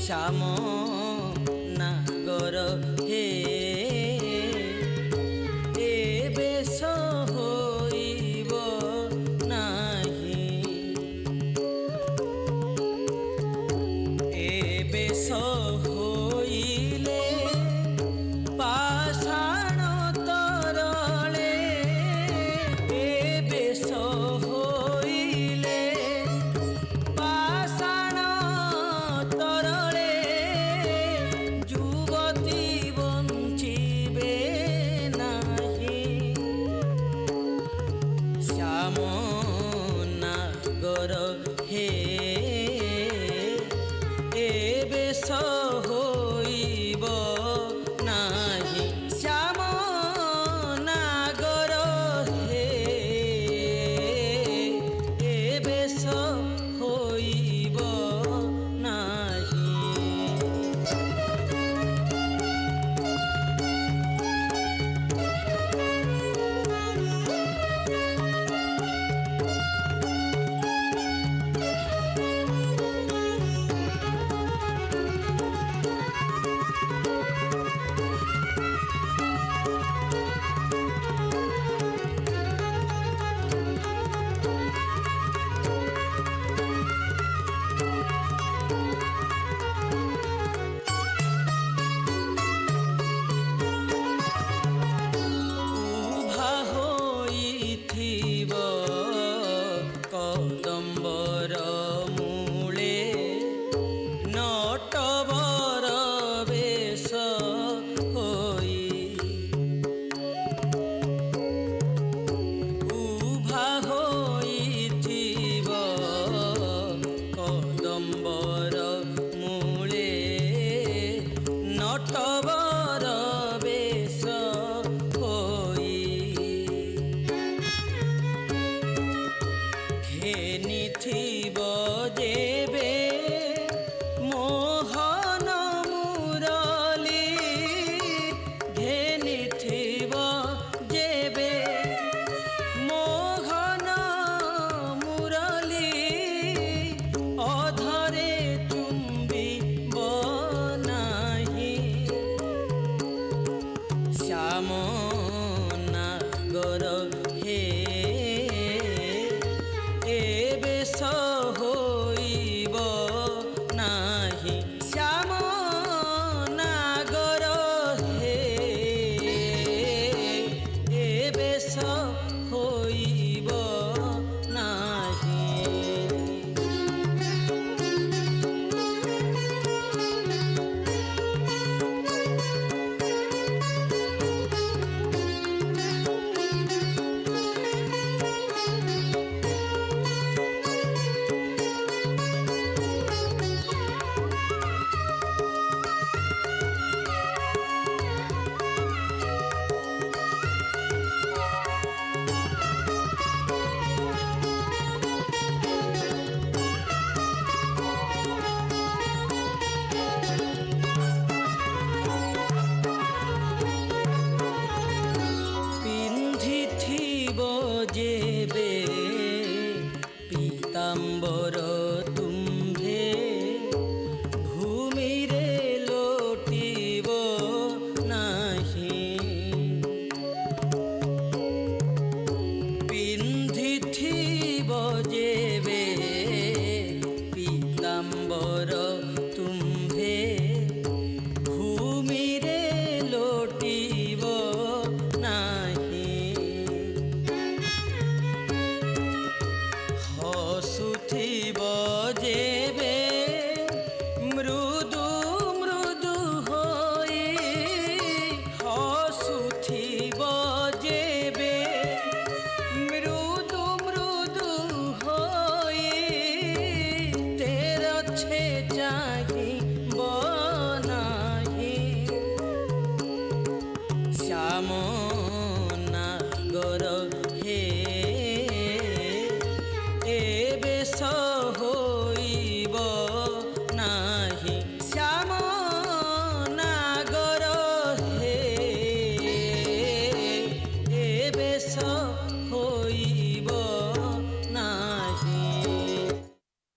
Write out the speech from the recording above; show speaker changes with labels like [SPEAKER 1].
[SPEAKER 1] শ্যাম নাগর হে এ বেশ হইব নাহি এ বেশ হইলে পাষাণ তরলে এ বেশ হইলে পাষাণ তরলে যুবতী বঞ্চিবে নাহি শ্যাম নাগর হে এ বেশ হইব নাহি শ্যাম নাগর হে এ বেশ হইব নাহি। কদম্বর মূলে নটবর বেশ হই উভা হইথিব কদম্বর মূলে নটবর বেশ হই ঘেনিথিব যেবে মোহন মুরলী ঘেনিথিব যেবে মোহন মুরলী অধরে চুম্বিব নাহি শ্যাম নাগর হে এ বেশ হইব নাহি শ্যাম নাগর হে এ বেশ হইব নাহি। পিন্ধিথিব যেবে পীতাম্বর তুম্ভে ভূমিরে লোটিব নাহি পিন্ধিথিব যেবে ହସୁଥିବ ଯେବେ ମୃଦୁ ମୃଦୁ ହୋଇ ହସୁଥିବ ଯେବେ ମୃଦୁ ମୃଦୁ ହୋଇ ତେର ଛେ ଚାହିଁବ ନାହିଁ ଶ୍ୟାମ ନାଗର হে এ বেশ